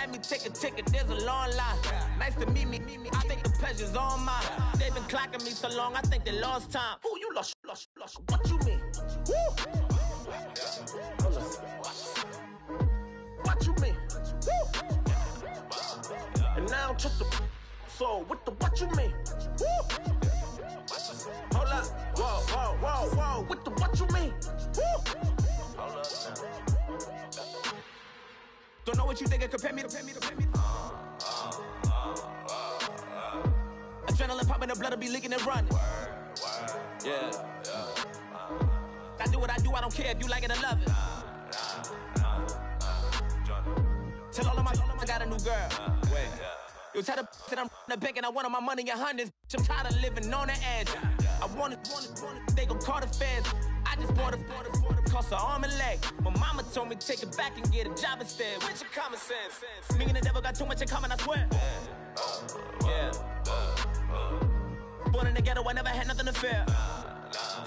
let me take a ticket, there's a long line. Nice to meet me, I think the pleasure's all mine. They've been clocking me so long, I think they lost time. Ooh, you lost, what you mean? Woo! What you mean? Woo! And now I don't trust the so what you mean? Woo! Hold up, whoa, what you mean? Woo! Hold up now. Don't know what you think, compare me. Adrenaline popping, the blood will be leaking and running. Yeah. I do what I do, I don't care if you like it or love it. Tell all of my I got a new girl. Wait. You tell the that I'm the bank and I want all my money in hundreds. I'm tired of living on the edge. I want it, they gon' call the feds. I just bought a cost an arm and leg. My mama told me take it back and get a job instead. Where's your common sense? Me and the devil got too much in common, I swear. Yeah. Born in the ghetto, I never had nothing to fear.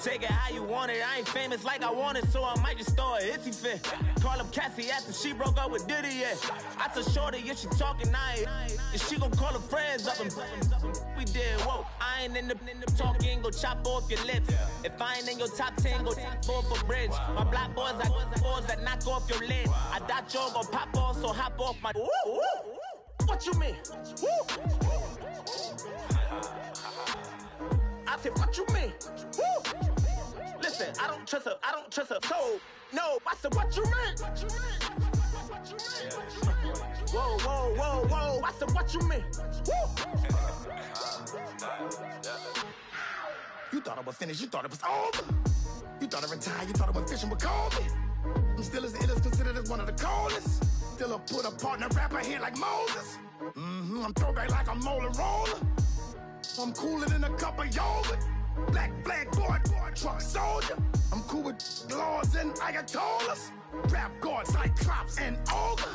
Take it how you want it, I ain't famous like I want it, so I might just throw it if he fit. Call up Cassie after she broke up with Diddy, yeah. I told Shorty, if she talking, if she gon' call her friends up and we did, whoa. I ain't in the talking, go chop off your lips. If I ain't in your top 10, go top 4 for bridge. My black boys, I got boys that knock off your lid. I thought y'all gon' pop off, so hop off my. What you mean? I said, what you mean? Woo! Listen, I don't trust her, so, no, I said, what you mean? Whoa, I said, what you mean? Woo! You thought I was finished, you thought it was over. You thought I retired, you thought I went fishing with Kobe. I'm still as ill as considered as one of the coldest. Still a put a partner rapper here like Moses. I'm throwback like a molar roller. I'm cooler than a cup of yogurt. Black flag board, truck soldier. I'm cool with laws and Ayatollahs. Rap gods, Cyclops and Ogre.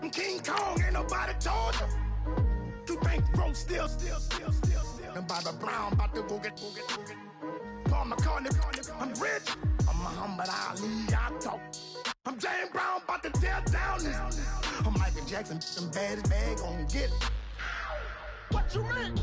I'm King Kong, ain't nobody told you. You think bro still. And Bobby Brown about to go get. Paul McCartney, I'm rich. I'm Muhammad Ali, I talk. I'm James Brown, about to tear down this. I'm Michael Jackson, them baddest bag gon' get it. What you mean?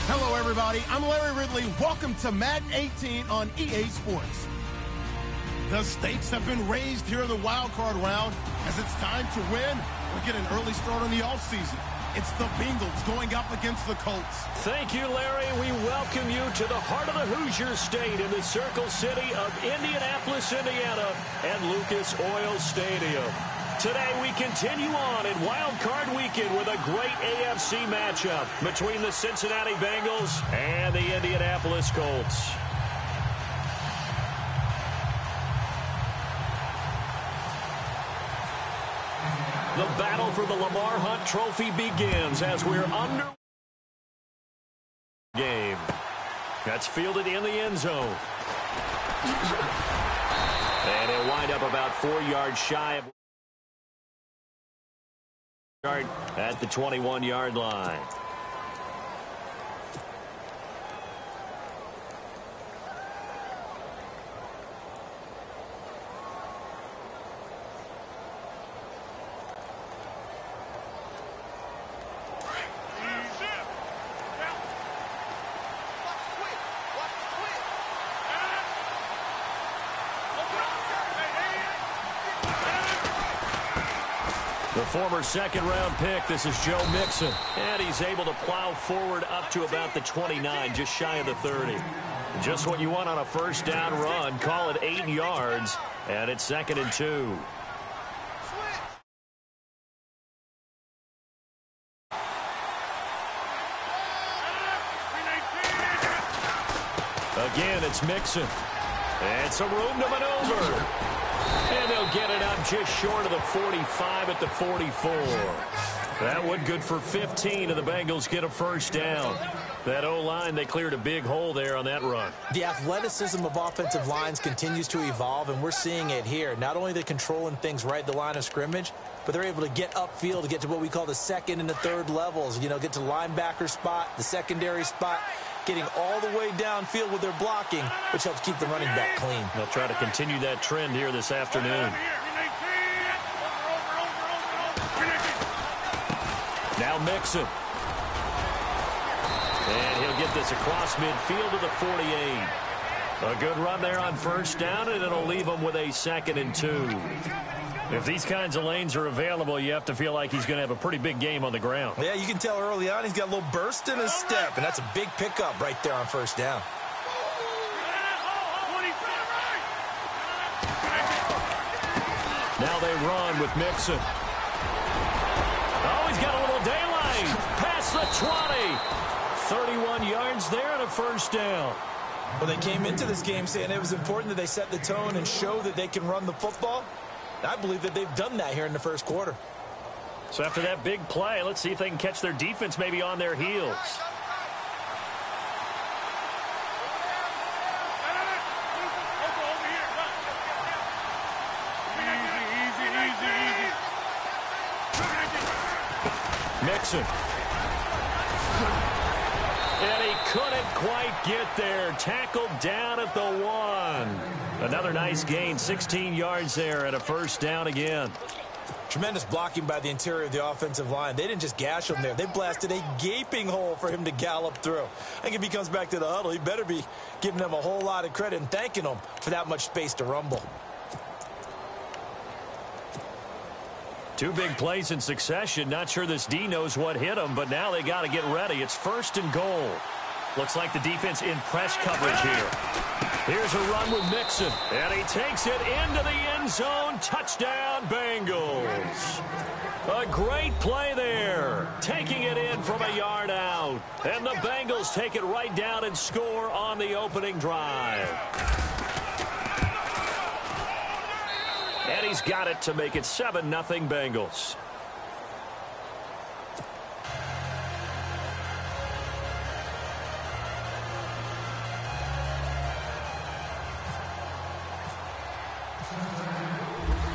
Hello, everybody. I'm Larry Ridley. Welcome to Madden 18 on EA Sports. The stakes have been raised here in the wild card round as it's time to win or get an early start on the offseason. It's the Bengals going up against the Colts. Thank you, Larry. We welcome you to the heart of the Hoosier State in the Circle City of Indianapolis, Indiana, at Lucas Oil Stadium. Today we continue on in Wild Card Weekend with a great AFC matchup between the Cincinnati Bengals and the Indianapolis Colts. The battle for the Lamar Hunt Trophy begins as we're under game. That's fielded in the end zone. And it'll wind up about 4 yards shy of at the 21-yard line. The former second-round pick, this is Joe Mixon. And he's able to plow forward up to about the 29, just shy of the 30. Just what you want on a first down run. Call it 8 yards, and it's 2nd and 2. Again, it's Mixon. And some room to maneuver. And they'll get it up just short of the 45 at the 44. That one good for 15, and the Bengals get a first down. That O-line, they cleared a big hole there on that run. The athleticism of offensive lines continues to evolve, and we're seeing it here. Not only are they controlling things right at the line of scrimmage, but they're able to get upfield to get to what we call the second and the third levels. You know, get to the linebacker spot, the secondary spot, getting all the way downfield with their blocking, which helps keep the running back clean. They'll try to continue that trend here this afternoon. Now Mixon. And he'll get this across midfield to the 48. A good run there on first down, and it'll leave him with a 2nd and 2. If these kinds of lanes are available, you have to feel like he's going to have a pretty big game on the ground. Yeah, you can tell early on he's got a little burst in his step, and that's a big pickup right there on first down. Now they run with Mixon. Oh, he's got a little daylight. Past the 20. 31 yards there and a first down. Well, they came into this game saying it was important that they set the tone and show that they can run the football. I believe that they've done that here in the first quarter. So after that big play, let's see if they can catch their defense maybe on their heels. Mixon. And he couldn't quite get there. Tackled down at the 1. Another nice gain, 16 yards there and a first down again. Tremendous blocking by the interior of the offensive line. They didn't just gash him there. They blasted a gaping hole for him to gallop through. I think if he comes back to the huddle, he better be giving them a whole lot of credit and thanking them for that much space to rumble. 2 big plays in succession. Not sure this D knows what hit him, but now they got to get ready. It's 1st and goal. Looks like the defense in press coverage here. Here's a run with Mixon, and he takes it into the end zone. Touchdown, Bengals. A great play there, taking it in from a yard out. And the Bengals take it right down and score on the opening drive. And he's got it to make it 7-0 Bengals.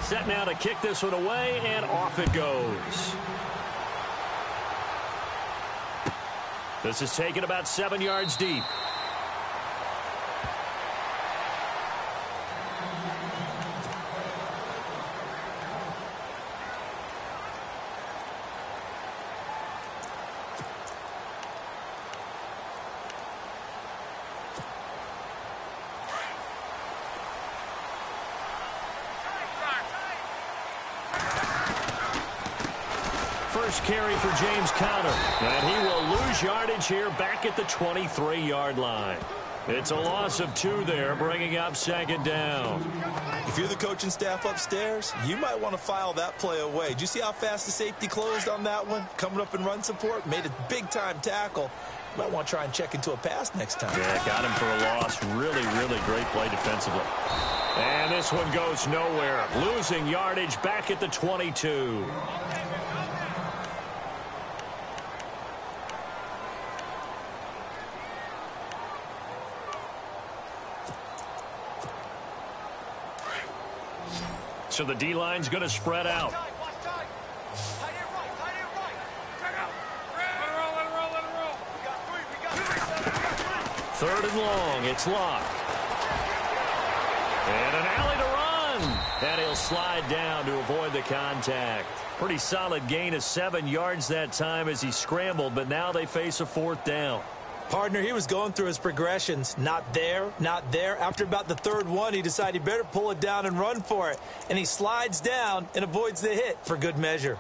Set now to kick this one away, and off it goes. This is taken about 7 yards deep. First carry for James Conner, and he will lose yardage here back at the 23-yard line. It's a loss of 2 there, bringing up 2nd down. If you're the coaching staff upstairs, you might want to file that play away. Did you see how fast the safety closed on that one? Coming up in run support, made a big-time tackle. You might want to try and check into a pass next time. Yeah, got him for a loss. Really, really great play defensively. And this one goes nowhere. Losing yardage back at the 22. So the D-line's going to spread out. 3rd and long. It's locked. And an alley to run. And he'll slide down to avoid the contact. Pretty solid gain of 7 yards that time as he scrambled, but now they face a 4th down. Partner, he was going through his progressions. Not there, not there. After about the 3rd one, he decided he better pull it down and run for it. And he slides down and avoids the hit for good measure.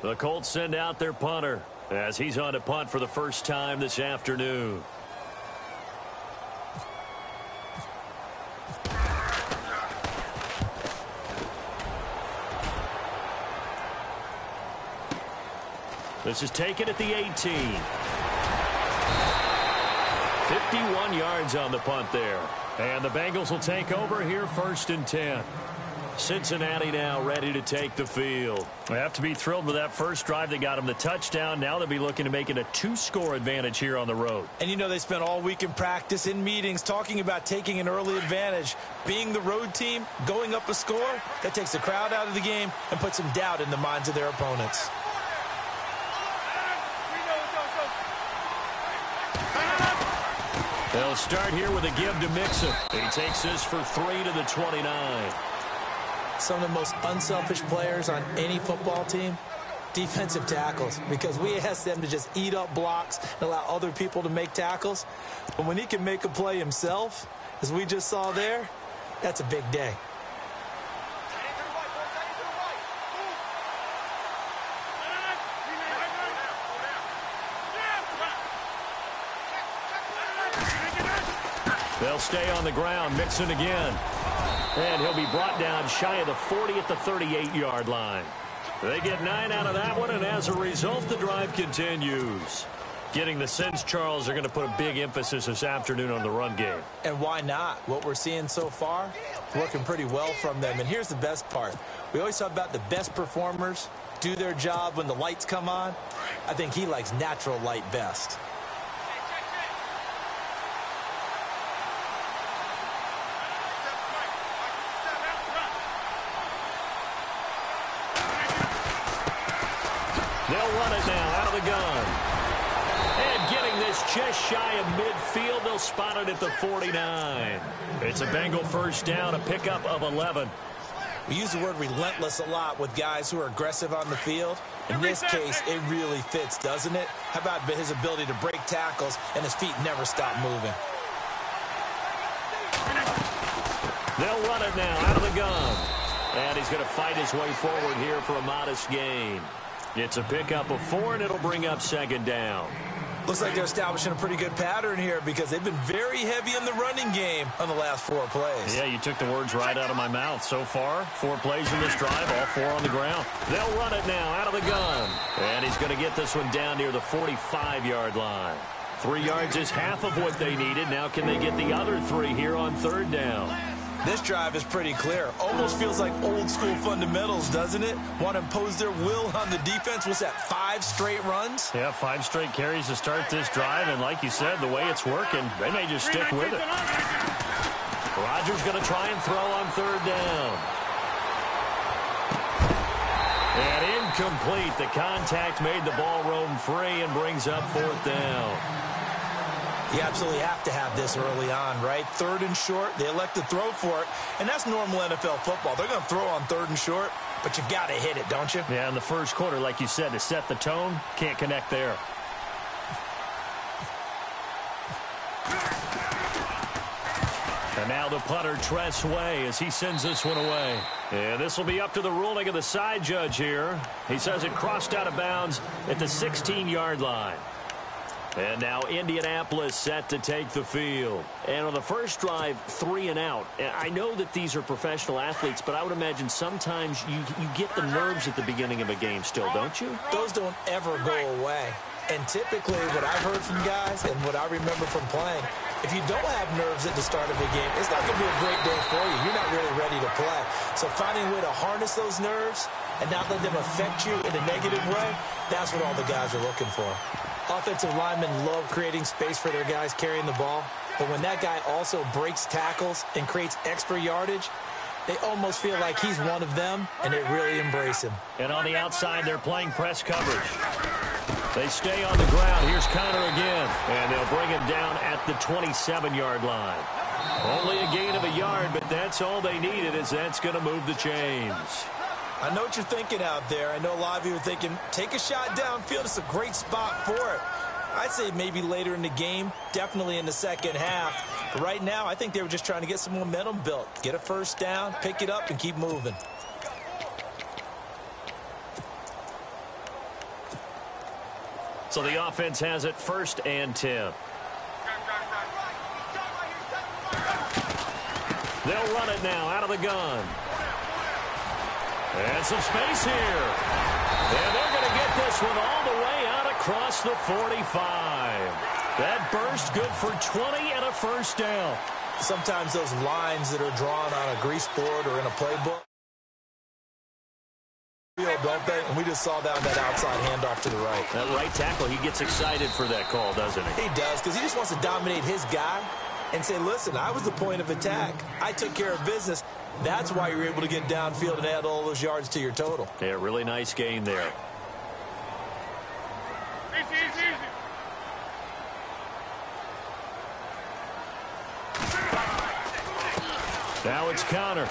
The Colts send out their punter. as he's on to punt for the first time this afternoon. This is taken at the 18. 51 yards on the punt there. And the Bengals will take over here 1st and 10. Cincinnati now ready to take the field. They have to be thrilled with that first drive. They got them the touchdown. Now they'll be looking to make it a 2-score advantage here on the road. And you know they spent all week in practice, in meetings, talking about taking an early advantage. Being the road team, going up a score, that takes the crowd out of the game and puts some doubt in the minds of their opponents. They'll start here with a give to Mixon. He takes this for 3 to the 29. Some of the most unselfish players on any football team, defensive tackles, because we ask them to just eat up blocks and allow other people to make tackles. But when he can make a play himself, as we just saw there, that's a big day. They'll stay on the ground. Mixon again. And he'll be brought down shy of the 40 at the 38-yard line. They get 9 out of that one, and as a result, the drive continues. Getting the sense, Charles, they're going to put a big emphasis this afternoon on the run game. And why not? What we're seeing so far, working pretty well from them. And here's the best part. We always talk about the best performers do their job when the lights come on. I think he likes natural light best. They'll run it now out of the gun. And getting this just shy of midfield, they'll spot it at the 49. It's a Bengal first down, a pickup of 11. We use the word relentless a lot with guys who are aggressive on the field. In this case, it really fits, doesn't it? How about his ability to break tackles and his feet never stop moving? They'll run it now out of the gun. And he's going to fight his way forward here for a modest gain. It's a pickup of 4, and it'll bring up 2nd down. Looks like they're establishing a pretty good pattern here because they've been very heavy in the running game on the last 4 plays. Yeah, you took the words right out of my mouth. So far, 4 plays in this drive, all 4 on the ground. They'll run it now out of the gun. And he's going to get this one down near the 45-yard line. 3 yards is half of what they needed. Now can they get the other 3 here on 3rd down? This drive is pretty clear. Almost feels like old school fundamentals, doesn't it? Want to impose their will on the defense. Was that 5 straight runs? Yeah, 5 straight carries to start this drive. And like you said, the way it's working, they may just stick with it. Rodgers going to try and throw on 3rd down. And incomplete. The contact made the ball roam free and brings up 4th down. You absolutely have to have this early on, right? 3rd and short, they elect to throw for it, and that's normal NFL football. They're going to throw on 3rd and short, but you've got to hit it, don't you? Yeah, in the first quarter, like you said, to set the tone, can't connect there. And now the punter, Tress Way, as he sends this one away. And this will be up to the ruling of the side judge here. He says it crossed out of bounds at the 16-yard line. And now Indianapolis set to take the field. And on the first drive, 3 and out. I know that these are professional athletes, but I would imagine sometimes you get the nerves at the beginning of a game still, don't you? Those don't ever go away. And typically what I've heard from guys and what I remember from playing, if you don't have nerves at the start of a game, it's not going to be a great day for you. You're not really ready to play. So finding a way to harness those nerves and not let them affect you in a negative way, that's what all the guys are looking for. Offensive linemen love creating space for their guys carrying the ball. But when that guy also breaks tackles and creates extra yardage, they almost feel like he's one of them, and they really embrace him. And on the outside, they're playing press coverage. They stay on the ground. Here's Connor again. And they'll bring him down at the 27-yard line. Only a gain of a yard, but that's all they needed, as that's going to move the chains. I know what you're thinking out there. I know a lot of you are thinking, take a shot downfield. It's a great spot for it. I'd say maybe later in the game, definitely in the second half. But right now, I think they were just trying to get some momentum built. Get a first down, pick it up, and keep moving. So the offense has it 1st and 10. They'll run it now out of the gun. And some space here. And they're going to get this one all the way out across the 45. That burst good for 20 and a first down. Sometimes those lines that are drawn on a grease board or in a playbook, don't they? And we just saw that on that outside handoff to the right. That right tackle, he gets excited for that call, doesn't he? He does, because he just wants to dominate his guy and say, listen, I was the point of attack. I took care of business. That's why you're able to get downfield and add all those yards to your total. Yeah, really nice gain there. Easy. Now it's counter.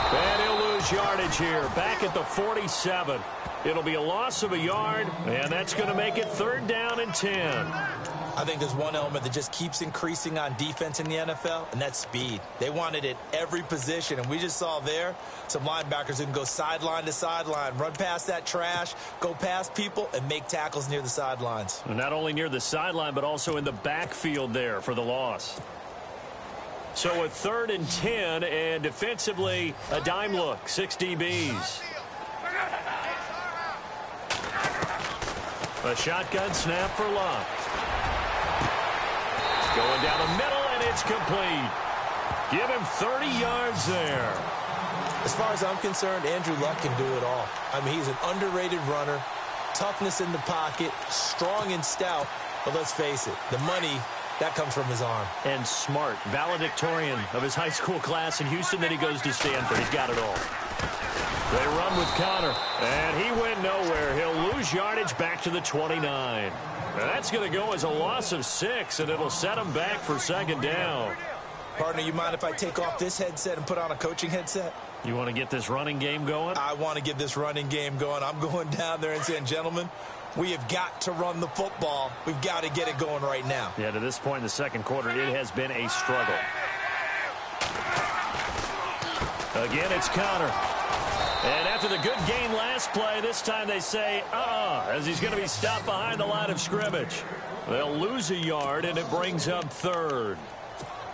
And he'll lose yardage here. Back at the 47. It'll be a loss of a yard, and that's going to make it 3rd down and 10. I think there's one element that just keeps increasing on defense in the NFL, and that's speed. They want it at every position, and we just saw there some linebackers who can go sideline to sideline, run past that trash, go past people, and make tackles near the sidelines. And not only near the sideline, but also in the backfield there for the loss. So a 3rd and 10, and defensively, a dime look, 6 DBs. A shotgun snap for Luck. Going down the middle, and it's complete. Give him 30 yards there. As far as I'm concerned, Andrew Luck can do it all. I mean, he's an underrated runner, toughness in the pocket, strong and stout, but let's face it, the money, that comes from his arm. And smart, valedictorian of his high school class in Houston, then he goes to Stanford. He's got it all. They run with Connor, and he went nowhere. He'll lose yardage back to the 29. Now that's going to go as a loss of 6, and it'll set him back for 2nd down. Partner, you mind if I take off this headset and put on a coaching headset? You want to get this running game going? I want to get this running game going. I'm going down there and saying, gentlemen, we have got to run the football. We've got to get it going right now. Yeah, to this point in the 2nd quarter, it has been a struggle. Again, it's Connor. And after the good gain last play, this time they say, as he's going to be stopped behind the line of scrimmage. They'll lose a yard, and it brings up 3rd.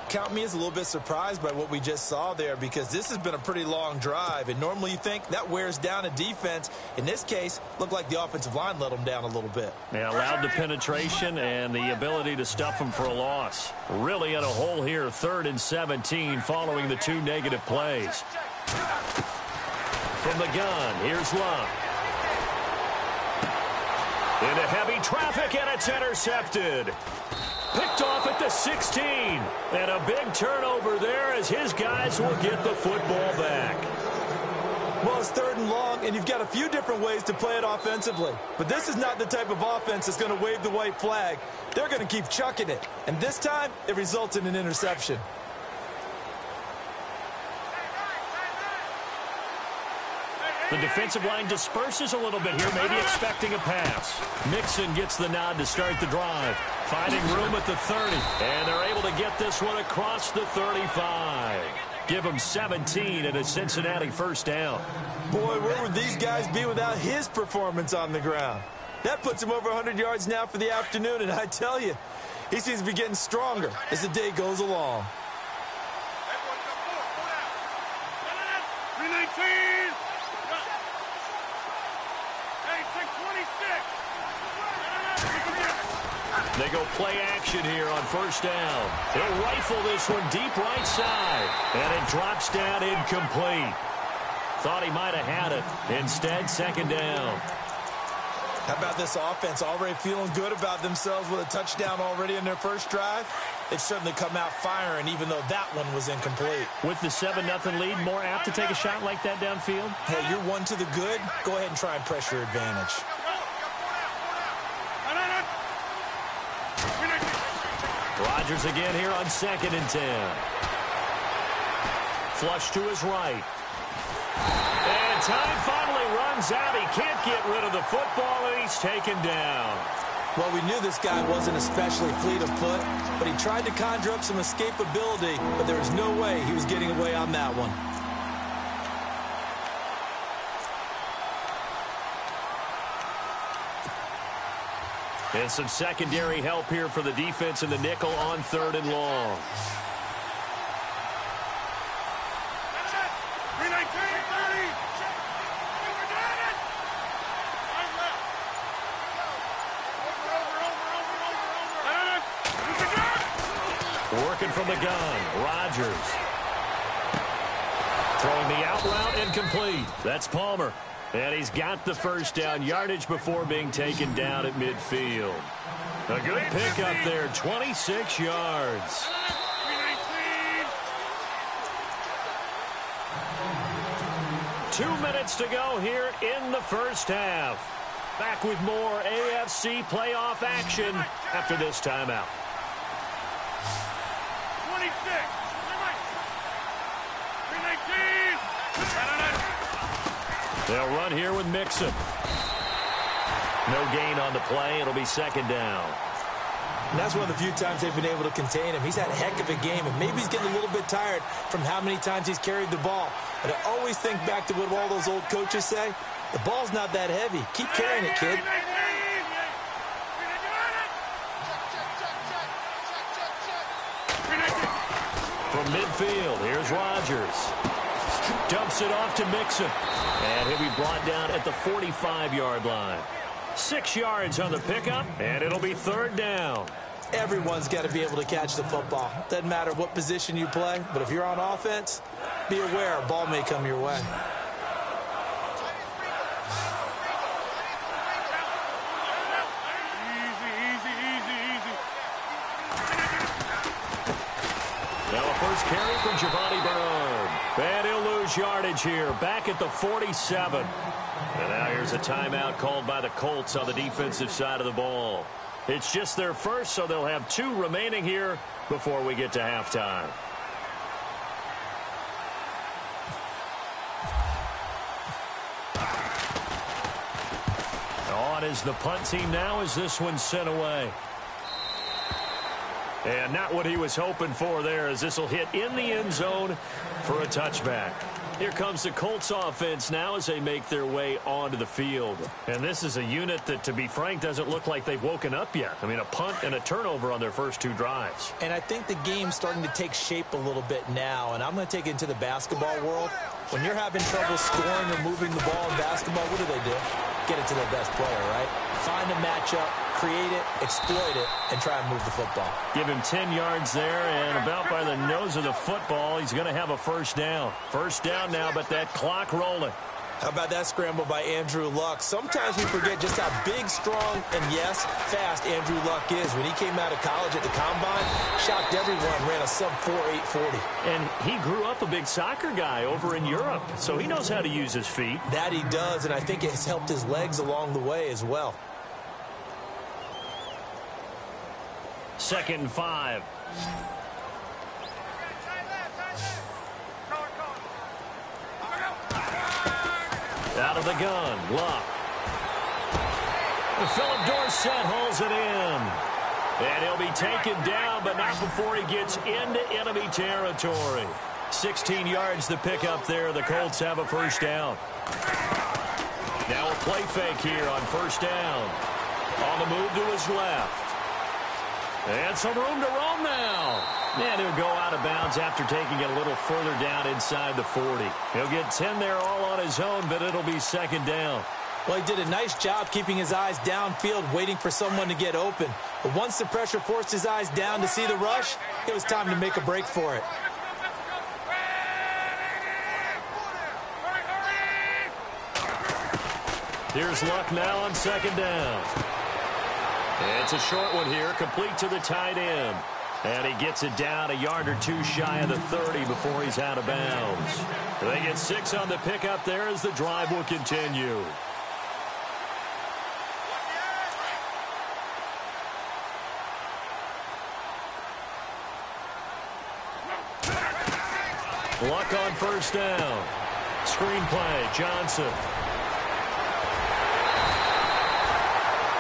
Count me as a little bit surprised by what we just saw there, because this has been a pretty long drive, and normally you think that wears down a defense. In this case, looked like the offensive line let them down a little bit. They allowed the penetration and the ability to stuff them for a loss. Really in a hole here, 3rd and 17 following the 2 negative plays. From the gun, here's Luck. Into heavy traffic, and it's intercepted. Picked off at the 16. And a big turnover there as his guys will get the football back. Well, it's 3rd and long, and you've got a few different ways to play it offensively. But this is not the type of offense that's going to wave the white flag. They're going to keep chucking it. And this time, it results in an interception. The defensive line disperses a little bit here, maybe expecting a pass. Mixon gets the nod to start the drive, finding room at the 30. And they're able to get this one across the 35. Give him 17 and a Cincinnati 1st down. Boy, where would these guys be without his performance on the ground? That puts him over 100 yards now for the afternoon, and I tell you, he seems to be getting stronger as the day goes along. 319. They go play action here on 1st down. He'll rifle this one deep right side. And it drops down incomplete. Thought he might have had it. Instead, 2nd down. How about this offense already feeling good about themselves with a touchdown already in their first drive? They've certainly come out firing, even though that one was incomplete. With the 7-0 lead, more apt to take a shot like that downfield? Hey, you're one to the good. Go ahead and try and press your advantage. Rodgers again here on 2nd and 10. Flush to his right. And time finally runs out. He can't get rid of the football, and he's taken down. Well, we knew this guy wasn't especially fleet of foot, but he tried to conjure up some escapability, but there was no way he was getting away on that one. And some secondary help here for the defense in the nickel on 3rd and long. Working from the gun, Rodgers. Throwing the out route incomplete. That's Palmer. And he's got the first down, yardage before being taken down at midfield. A good pickup there, 26 yards. Two minutes to go here in the first half. Back with more AFC playoff action after this timeout. 26. 319. They'll run here with Mixon. No gain on the play. It'll be 2nd down. And that's one of the few times they've been able to contain him. He's had a heck of a game, and maybe he's getting a little bit tired from how many times he's carried the ball. But I always think back to what all those old coaches say. The ball's not that heavy. Keep carrying it, kid. From midfield, here's Rodgers. Dumps it off to Mixon. And he'll be brought down at the 45-yard line. 6 yards on the pickup, and it'll be 3rd down. Everyone's got to be able to catch the football. Doesn't matter what position you play, but if you're on offense, be aware a ball may come your way. Now a first carry from Giovanni Bernard. And he'll lose yardage here, back at the 47. And now here's a timeout called by the Colts on the defensive side of the ball. It's just their first, so they'll have 2 remaining here before we get to halftime. On is the punt team now as this one's sent away. And not what he was hoping for there, as this will hit in the end zone for a touchback. Here comes the Colts offense now as they make their way onto the field. And this is a unit that, to be frank, doesn't look like they've woken up yet. I mean, a punt and a turnover on their first 2 drives. And I think the game's starting to take shape a little bit now. And I'm going to take it into the basketball world. When you're having trouble scoring or moving the ball in basketball, what do? Get it to their best player, right? Find a matchup, create it, exploit it, and try and move the football. Give him 10 yards there, and about by the nose of the football, he's going to have a first down. First down now, but that clock rolling. How about that scramble by Andrew Luck? Sometimes we forget just how big, strong, and, yes, fast Andrew Luck is. When he came out of college at the Combine, shocked everyone, ran a sub-4 840. And he grew up a big soccer guy over in Europe, so he knows how to use his feet. That he does, and I think it has helped his legs along the way as well. 2nd and 5. Out of the gun, Luck. Philip Dorsett hauls it in. And he'll be taken down, but not before he gets into enemy territory. 16 yards to pick up there. The Colts have a first down. Now a play fake here on first down. On the move to his left. And some room to roam now. And he'll go out of bounds after taking it a little further down inside the 40. He'll get 10 there all on his own, but it'll be 2nd down. Well, he did a nice job keeping his eyes downfield, waiting for someone to get open. But once the pressure forced his eyes down to see the rush, it was time to make a break for it. Here's Luck now on 2nd down. It's a short one here, complete to the tight end. And he gets it down a yard or 2 shy of the 30 before he's out of bounds. They get 6 on the pickup there as the drive will continue. Luck on first down. Screenplay, Johnson.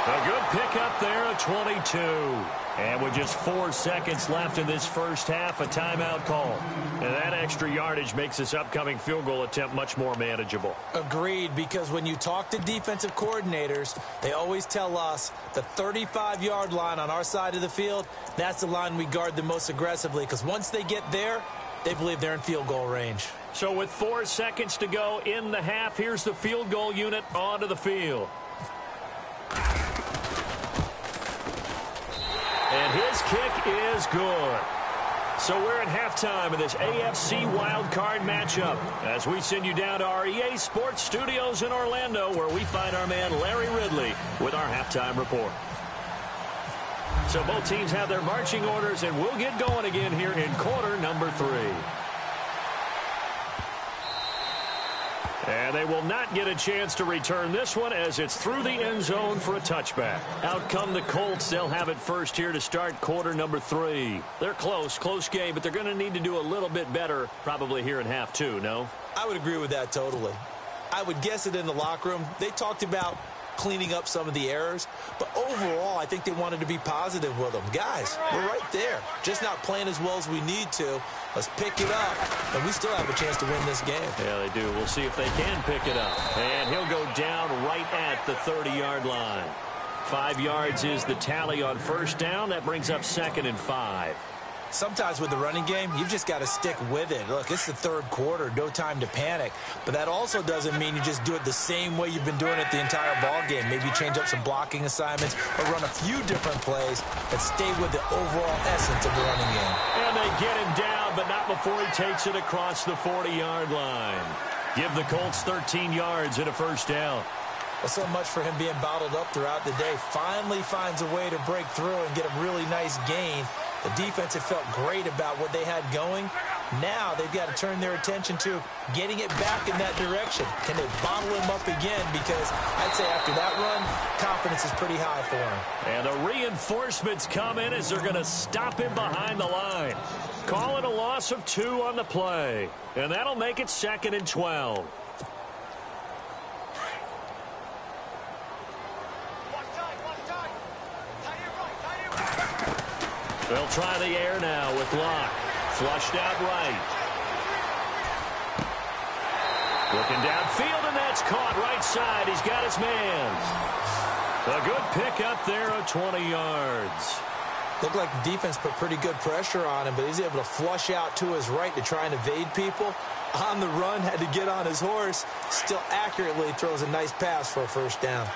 A good pickup there, a 22. And with just 4 seconds left in this first half, a timeout call. And that extra yardage makes this upcoming field goal attempt much more manageable. Agreed, because when you talk to defensive coordinators, they always tell us the 35-yard line on our side of the field, that's the line we guard the most aggressively, because once they get there, they believe they're in field goal range. So with 4 seconds to go in the half, here's the field goal unit onto the field. And his kick is good. So we're at halftime in this AFC wildcard matchup as we send you down to our EA Sports Studios in Orlando, where we find our man Larry Ridley with our halftime report. So both teams have their marching orders, and we'll get going again here in quarter number 3. And they will not get a chance to return this one as it's through the end zone for a touchback. Out come the Colts. They'll have it first here to start quarter number 3. They're close game, but they're going to need to do a little bit better probably here in half 2, no? I would agree with that totally. I would guess it in the locker room. They talked about cleaning up some of the errors, but overall I think they wanted to be positive with them. Guys, we're right there, just not playing as well as we need to. Let's pick it up, and we still have a chance to win this game. Yeah, they do. We'll see if they can pick it up. And he'll go down right at the 30-yard line. 5 yards is the tally on first down. That brings up 2nd and 5. Sometimes with the running game, you've just got to stick with it. Look, it's the third quarter, no time to panic. But that also doesn't mean you just do it the same way you've been doing it the entire ball game. Maybe change up some blocking assignments or run a few different plays, but stay with the overall essence of the running game. And they get him down, but not before he takes it across the 40-yard line. Give the Colts 13 yards and a first down. Well, so much for him being bottled up throughout the day. Finally finds a way to break through and get a really nice gain. The defense had felt great about what they had going. Now they've got to turn their attention to getting it back in that direction. Can they bottle him up again? Because I'd say after that run, confidence is pretty high for him. And the reinforcements come in as they're going to stop him behind the line. Call it a loss of 2 on the play. And that'll make it 2nd and 12. They'll try the air now with Locke. Flushed out right. Looking downfield, and that's caught right side. He's got his man. A good pickup there of 20 yards. Looked like the defense put pretty good pressure on him, but he's able to flush out to his right to try and evade people. On the run, had to get on his horse. Still accurately throws a nice pass for a first down.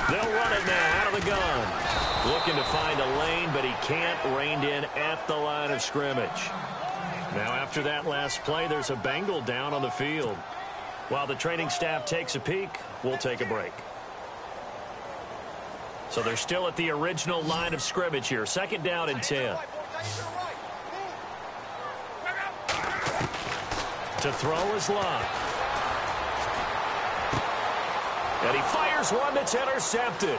They'll run it now out of the gun. Looking to find a lane, but he can't. Reined in at the line of scrimmage. Now after that last play, there's a Bengal down on the field. While the training staff takes a peek, we'll take a break. So they're still at the original line of scrimmage here. 2nd down and 10. To throw is Locke. And he fires one that's intercepted.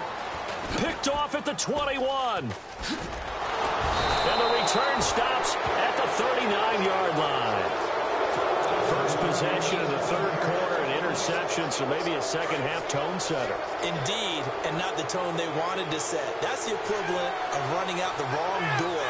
Picked off at the 21. And the return stops at the 39-yard line. First possession of the third quarter, an interception, so maybe a second-half tone setter. Indeed, and not the tone they wanted to set. That's the equivalent of running out the wrong door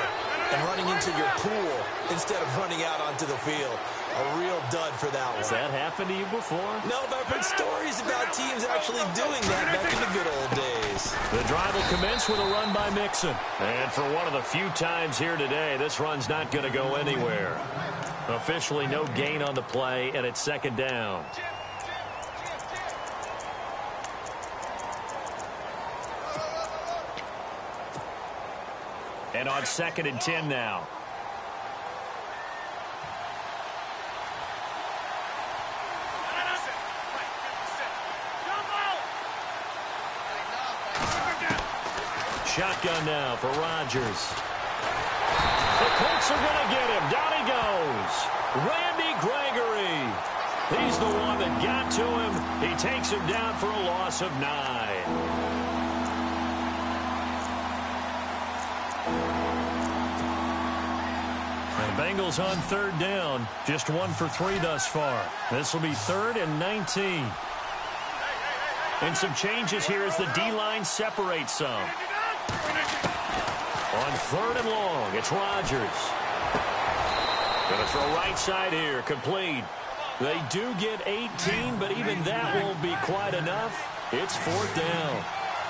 and running into your pool instead of running out onto the field. A real dud for that one. Has that happened to you before? No, but I've heard stories about teams actually doing that back in the good old days. The drive will commence with a run by Mixon. And for one of the few times here today, this run's not going to go anywhere. Officially no gain on the play, and it's 2nd down. And on 2nd and 10 now. Shotgun now for Rodgers. The Colts are going to get him. Down he goes. Randy Gregory. He's the one that got to him. He takes him down for a loss of 9. Bengals on 3rd down. Just 1 for 3 thus far. This will be 3rd and 19. And some changes here as the D-line separates some. On 3rd and long, it's Rodgers. Going to throw right side here, complete. They do get 18, but even that won't be quite enough. It's 4th down.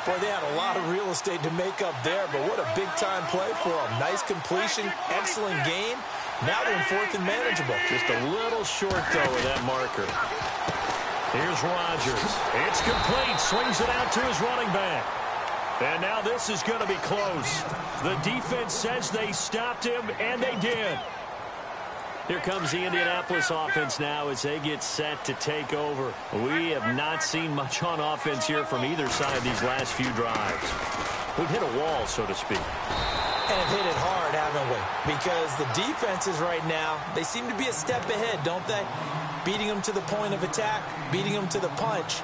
Boy, they had a lot of real estate to make up there, but what a big-time play for them. Nice completion, excellent gain. Now they're in 4th and manageable. Just a little short, though, of that marker. Here's Rodgers. It's complete. Swings it out to his running back. And now this is going to be close. The defense says they stopped him, and they did. Here comes the Indianapolis offense now as they get set to take over. We have not seen much on offense here from either side these last few drives. We've hit a wall, so to speak. And have hit it hard, haven't we? Because the defenses right now, they seem to be a step ahead, don't they? Beating them to the point of attack, beating them to the punch.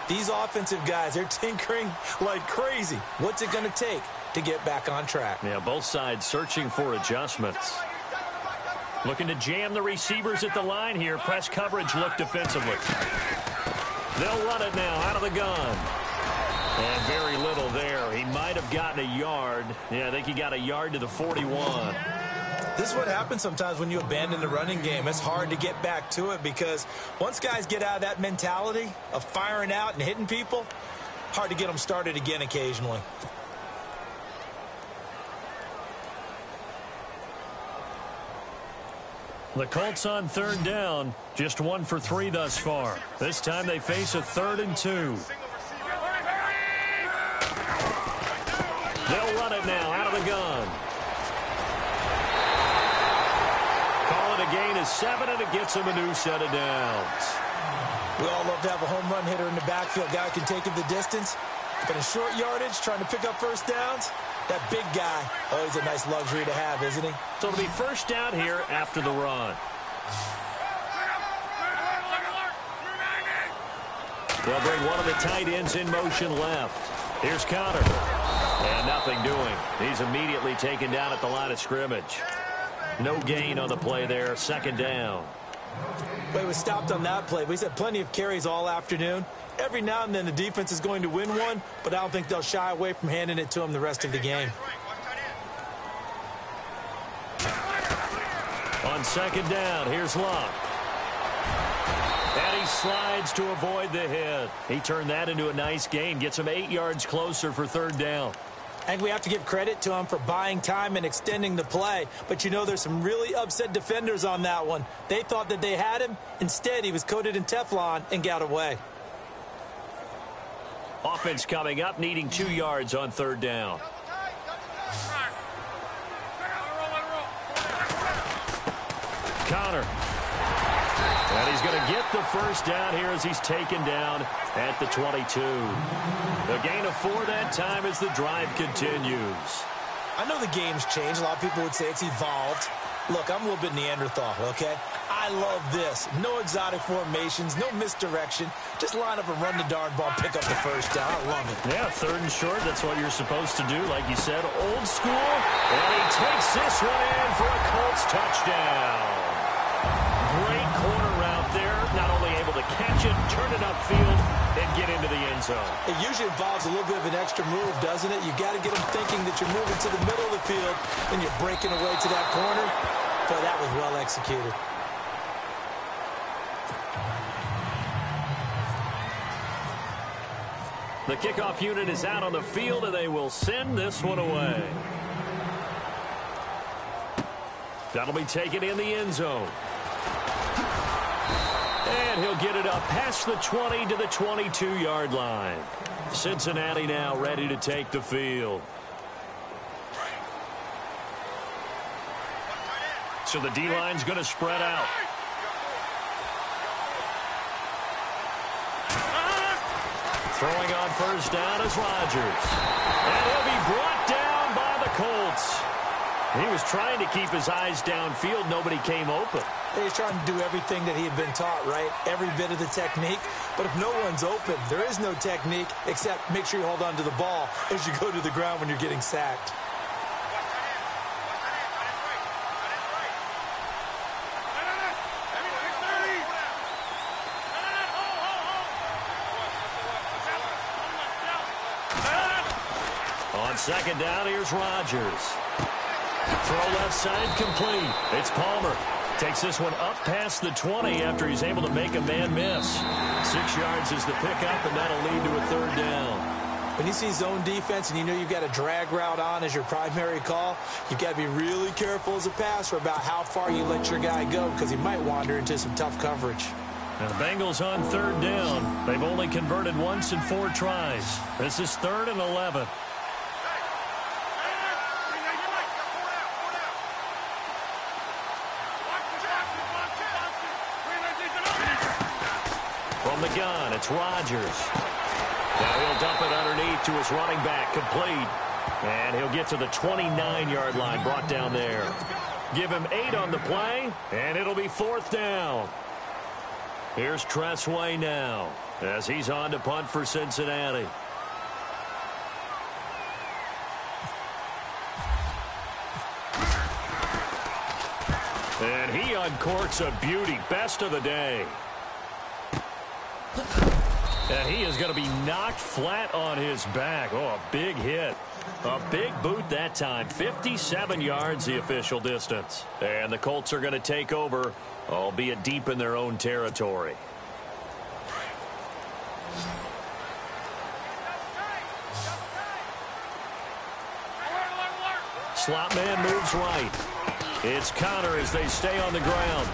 These offensive guys, they're tinkering like crazy. What's it going to take to get back on track? Yeah, both sides searching for adjustments. Looking to jam the receivers at the line here. Press coverage look defensively. They'll run it now out of the gun. And very little there. He might have gotten a yard. Yeah, I think he got a yard to the 41. This is what happens sometimes when you abandon the running game. It's hard to get back to it because once guys get out of that mentality of firing out and hitting people, hard to get them started again occasionally. The Colts on 3rd down, just 1 for 3 thus far. This time they face a 3rd and 2. They'll run it now out of the gun. Call it a gain of 7, and it gets them a new set of downs. We all love to have a home run hitter in the backfield. Guy who can take it the distance. But in short yardage, trying to pick up first downs, that big guy, always a nice luxury to have, isn't he? So it'll be 1st down here after the run. They'll bring one of the tight ends in motion left. Here's Connor. And nothing doing. He's immediately taken down at the line of scrimmage. No gain on the play there. 2nd down. Well, he was stopped on that play. He's had plenty of carries all afternoon. Every now and then the defense is going to win one, but I don't think they'll shy away from handing it to him the rest of the game. On 2nd down, here's Luck. And he slides to avoid the hit. He turned that into a nice gain. Gets him 8 yards closer for 3rd down. I think we have to give credit to him for buying time and extending the play. But, you know, there's some really upset defenders on that one. They thought that they had him. Instead, he was coated in Teflon and got away. Offense coming up, needing 2 yards on 3rd down. Connor. And he's going to get the 1st down here as he's taken down at the 22. The gain of 4 that time as the drive continues. I know the game's changed. A lot of people would say it's evolved. Look, I'm a little bit Neanderthal, okay? I love this. No exotic formations, no misdirection. Just line up and run the darn ball, pick up the 1st down. I love it. Yeah, 3rd and short. That's what you're supposed to do, like you said. Old school. And he takes this one in for a Colts touchdown. Great corner route there. Not only able to catch it, turn it upfield, and get into the end zone. It usually involves a little bit of an extra move, doesn't it? You got to get them thinking that you're moving to the middle of the field and you're breaking away to that corner. But that was well executed. The kickoff unit is out on the field, and they will send this one away. That'll be taken in the end zone. And he'll get it up past the 20 to the 22-yard line. Cincinnati now ready to take the field. So the D-line's going to spread out. Throwing on 1st down is Rodgers. And he'll be brought down by the Colts. He was trying to keep his eyes downfield. Nobody came open. He's trying to do everything that he had been taught, right? Every bit of the technique. But if no one's open, there is no technique except make sure you hold on to the ball as you go to the ground when you're getting sacked. On second down, here's Rodgers. Throw left side complete. It's Palmer. Takes this one up past the 20 after he's able to make a man miss. 6 yards is the pickup, and that'll lead to a third down. When you see zone defense and you know you've got a drag route on as your primary call, you've got to be really careful as a passer about how far you let your guy go because he might wander into some tough coverage. And the Bengals on third down. They've only converted once in 4 tries. This is 3rd and 11. From the gun, it's Rodgers. Now he'll dump it underneath to his running back, complete. And he'll get to the 29-yard line, brought down there. Give him 8 on the play, and it'll be 4th down. Here's Tressway now, as he's on to punt for Cincinnati. And he uncorks a beauty, best of the day. And he is going to be knocked flat on his back. Oh, a big hit. A big boot that time. 57 yards the official distance. And the Colts are going to take over, albeit deep in their own territory. Slot man moves right. It's Connor as they stay on the ground.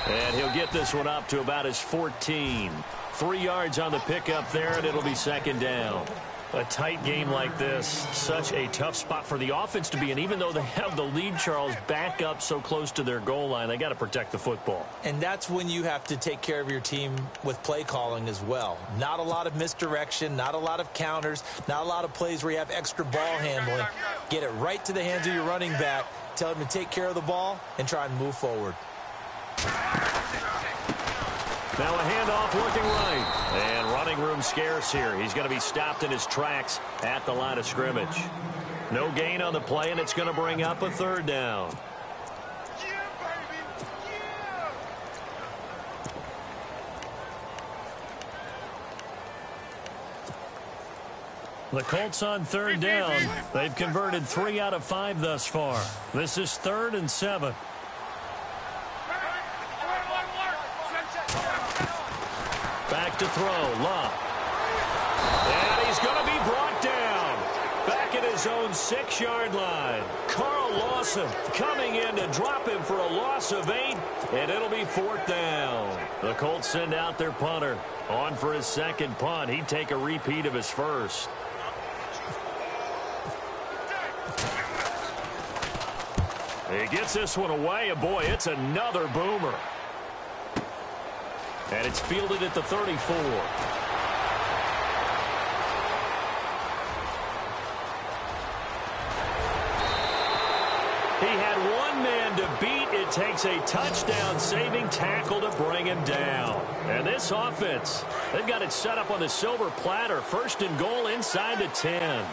And he'll get this one up to about his 14. 3 yards on the pickup there, and it'll be 2nd down. A tight game like this, such a tough spot for the offense to be in. Even though they have the lead, Charles, back up so close to their goal line, they got to protect the football. And that's when you have to take care of your team with play calling as well. Not a lot of misdirection, not a lot of counters, not a lot of plays where you have extra ball handling. Get it right to the hands of your running back, tell him to take care of the ball, and try and move forward. Now a handoff looking right. And running room scarce here. He's going to be stopped in his tracks at the line of scrimmage. No gain on the play, and it's going to bring up a 3rd down. The Colts on 3rd down. They've converted 3 out of 5 thus far. This is 3rd and 7. Back to throw, Love. And he's going to be brought down. Back at his own 6-yard line. Carl Lawson coming in to drop him for a loss of 8, and it'll be 4th down. The Colts send out their punter. On for his 2nd punt. He'd take a repeat of his first. He gets this one away, and boy, it's another boomer. And it's fielded at the 34. He had one man to beat. It takes a touchdown-saving tackle to bring him down. And this offense, they've got it set up on the silver platter. 1st and goal inside the 10.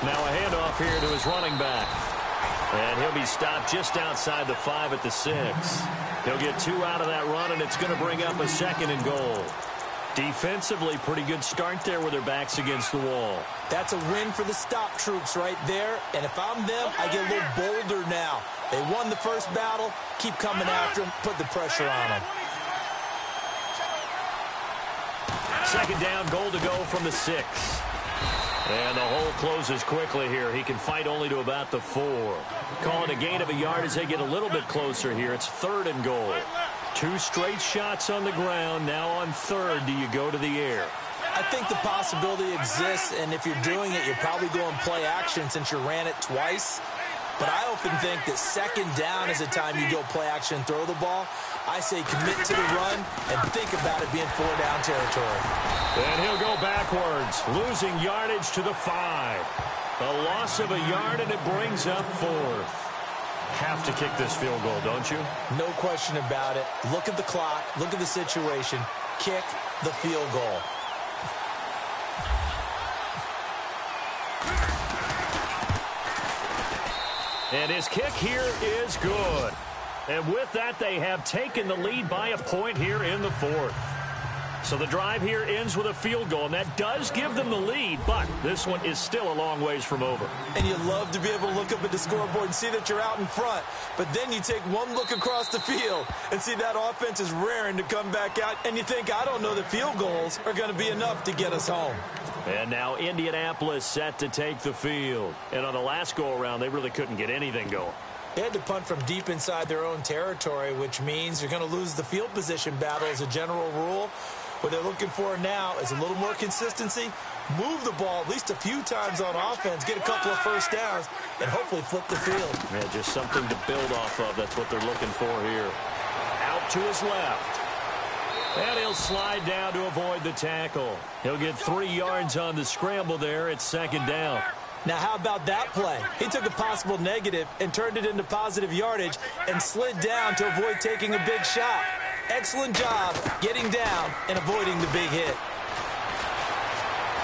Now a handoff here to his running back. And he'll be stopped just outside the 5 at the 6. He'll get 2 out of that run, and it's going to bring up a 2nd and goal. Defensively, pretty good start there with their backs against the wall. That's a win for the stop troops right there. And if I'm them, I get a little bolder now. They won the first battle. Keep coming after them. Put the pressure on them. 2nd down, goal to go from the 6. And the hole closes quickly here. He can fight only to about the 4. Calling a gain of a yard as they get a little bit closer here. It's 3rd and goal. 2 straight shots on the ground. Now on 3rd, do you go to the air? I think the possibility exists, and if you're doing it, you're probably going play action since you ran it twice. But I often think that 2nd down is the time you go play action and throw the ball. I say commit to the run and think about it being 4-down territory. And he'll go backwards, losing yardage to the 5. A loss of a yard, and it brings up 4th. Have to kick this field goal, don't you? No question about it. Look at the clock. Look at the situation. Kick the field goal. And his kick here is good. And with that, they have taken the lead by a point here in the 4th. So the drive here ends with a field goal, and that does give them the lead, but this one is still a long ways from over. And you love to be able to look up at the scoreboard and see that you're out in front, but then you take one look across the field and see that offense is raring to come back out, and you think, I don't know that field goals are going to be enough to get us home. And now Indianapolis set to take the field. And on the last go-around, they really couldn't get anything going. They had to punt from deep inside their own territory, which means you're going to lose the field position battle as a general rule. What they're looking for now is a little more consistency, move the ball at least a few times on offense, get a couple of first downs, and hopefully flip the field. Yeah, just something to build off of. That's what they're looking for here. Out to his left. And he'll slide down to avoid the tackle. He'll get 3 yards on the scramble there. It's second down. Now, how about that play? He took a possible negative and turned it into positive yardage and slid down to avoid taking a big shot. Excellent job getting down and avoiding the big hit.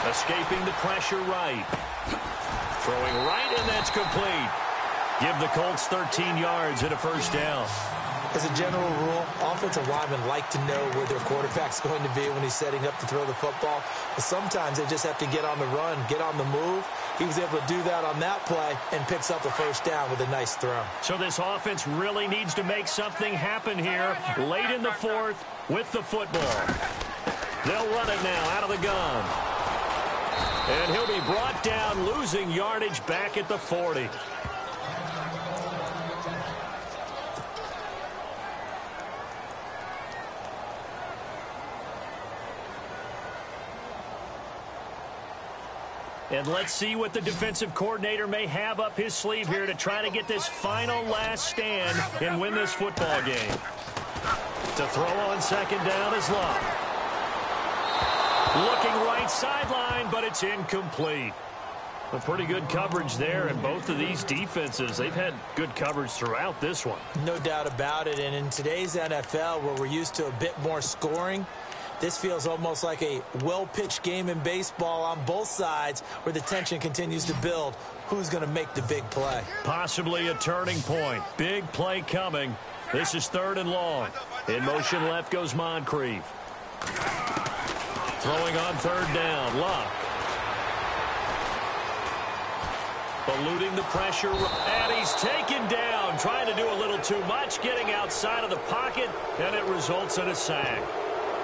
Escaping the pressure right. Throwing right, and that's complete. Give the Colts 13 yards and a first down. As a general rule, offensive linemen like to know where their quarterback's going to be when he's setting up to throw the football. But sometimes they just have to get on the run, get on the move. He was able to do that on that play and picks up a first down with a nice throw. So this offense really needs to make something happen here late in the fourth with the football. They'll run it now out of the gun. And he'll be brought down, losing yardage back at the 40. And let's see what the defensive coordinator may have up his sleeve here to try to get this final last stand and win this football game. To throw on second down is Love. Looking right sideline, but it's incomplete. A pretty good coverage there, and both of these defenses, they've had good coverage throughout this one. No doubt about it, and in today's NFL, where we're used to a bit more scoring, this feels almost like a well-pitched game in baseball on both sides where the tension continues to build. Who's going to make the big play? Possibly a turning point. Big play coming. This is third and long. In motion left goes Moncrief. Throwing on third down. Luck. Eluding the pressure. And he's taken down. Trying to do a little too much. Getting outside of the pocket. And it results in a sack.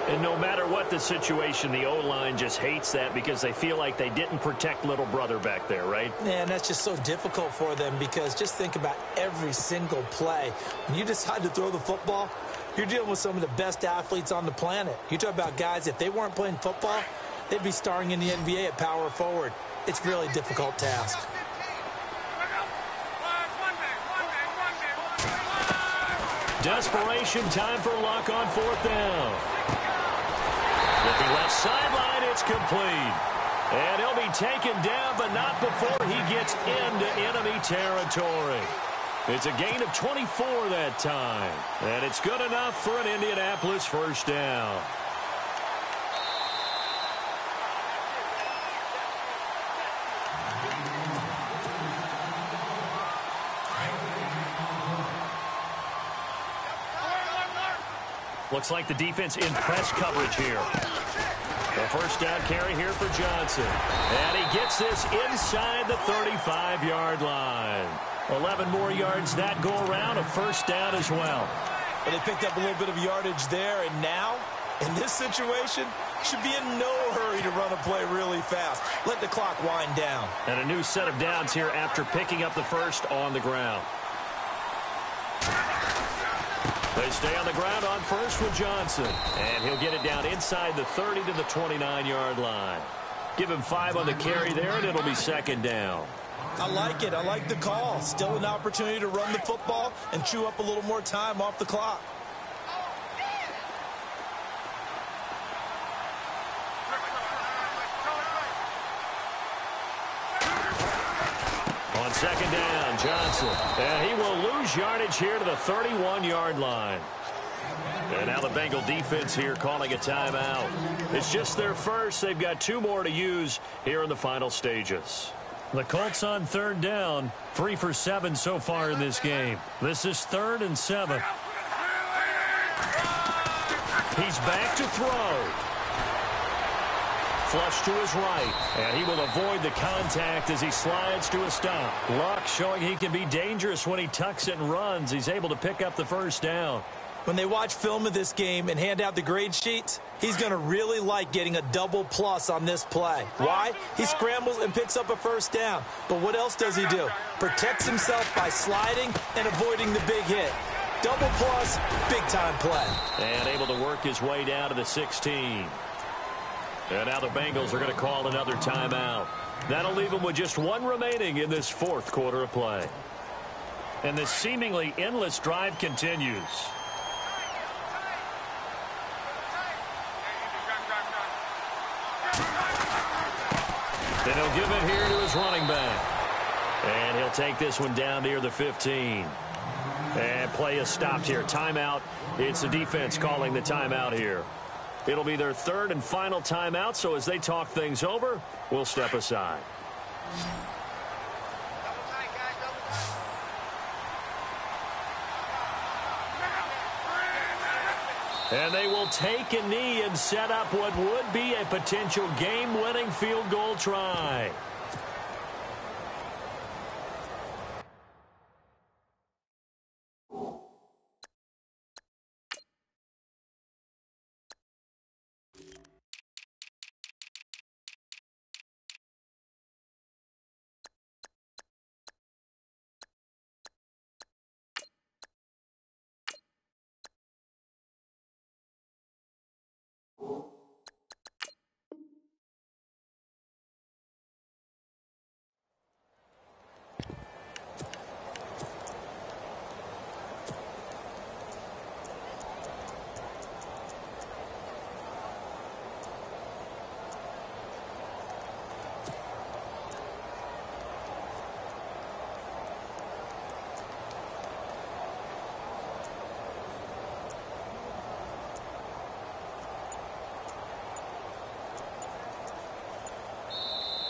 And no matter what the situation, the O-line just hates that because they feel like they didn't protect little brother back there, right? Yeah, and that's just so difficult for them because just think about every single play. When you decide to throw the football, you're dealing with some of the best athletes on the planet. You talk about guys, if they weren't playing football, they'd be starring in the NBA at power forward. It's a really difficult task. Desperation time for Luck on fourth down. Looking left sideline, it's complete. And he'll be taken down, but not before he gets into enemy territory. It's a gain of 24 that time. And it's good enough for an Indianapolis first down. Looks like the defense in press coverage here. The first down carry here for Johnson. And he gets this inside the 35-yard line. 11 more yards that go around, a first down as well. And they picked up a little bit of yardage there, and now, in this situation, should be in no hurry to run a play really fast. Let the clock wind down. And a new set of downs here after picking up the first on the ground. They stay on the ground on first with Johnson. And he'll get it down inside the 30 to the 29-yard line. Give him 5 on the carry there, and it'll be second down. I like it. I like the call. Still an opportunity to run the football and chew up a little more time off the clock. On second down, Johnson. And he will lose yardage here to the 31-yard line. And now the Bengal defense here calling a timeout. It's just their first. They've got 2 more to use here in the final stages. The Colts on third down, 3 for 7 so far in this game. This is 3rd and 7. He's back to throw. Flush to his right, and he will avoid the contact as he slides to a stop. Luck showing he can be dangerous when he tucks it and runs. He's able to pick up the first down. When they watch film of this game and hand out the grade sheets, he's going to really like getting a double plus on this play. Why? He scrambles and picks up a first down. But what else does he do? Protects himself by sliding and avoiding the big hit. Double plus, big-time play. And able to work his way down to the 16. And now the Bengals are going to call another timeout. That'll leave them with just one remaining in this fourth quarter of play. And this seemingly endless drive continues. Then he'll give it here to his running back. And he'll take this one down near the 15. And play is stopped here. Timeout. It's the defense calling the timeout here. It'll be their third and final timeout, so as they talk things over, we'll step aside. And they will take a knee and set up what would be a potential game-winning field goal try.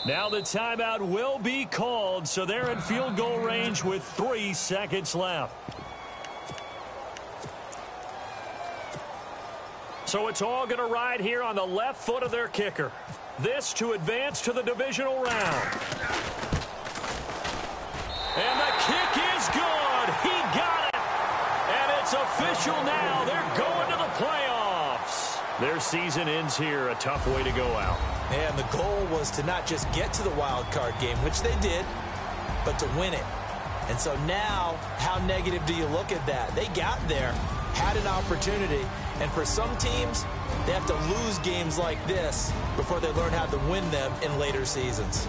Now the timeout will be called, so they're in field goal range with 3 seconds left. So it's all going to ride here on the left foot of their kicker. This to advance to the divisional round. And the kick is good. He got it. And it's official now. They're going to the playoffs. Their season ends here. A tough way to go out. And the goal was to not just get to the wild card game, which they did, but to win it. And so now, how negative do you look at that? They got there, had an opportunity, and for some teams, they have to lose games like this before they learn how to win them in later seasons.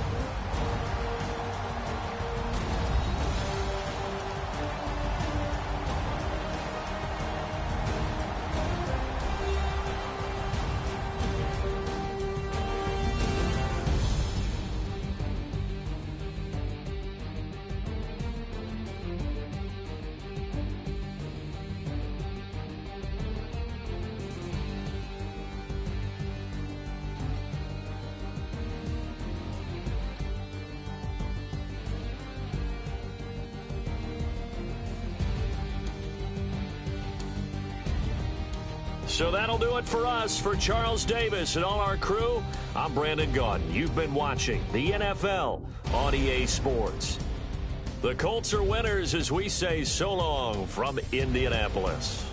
So that'll do it for us. For Charles Davis and all our crew, I'm Brandon Gaudin. You've been watching the NFL on EA Sports. The Colts are winners as we say so long from Indianapolis.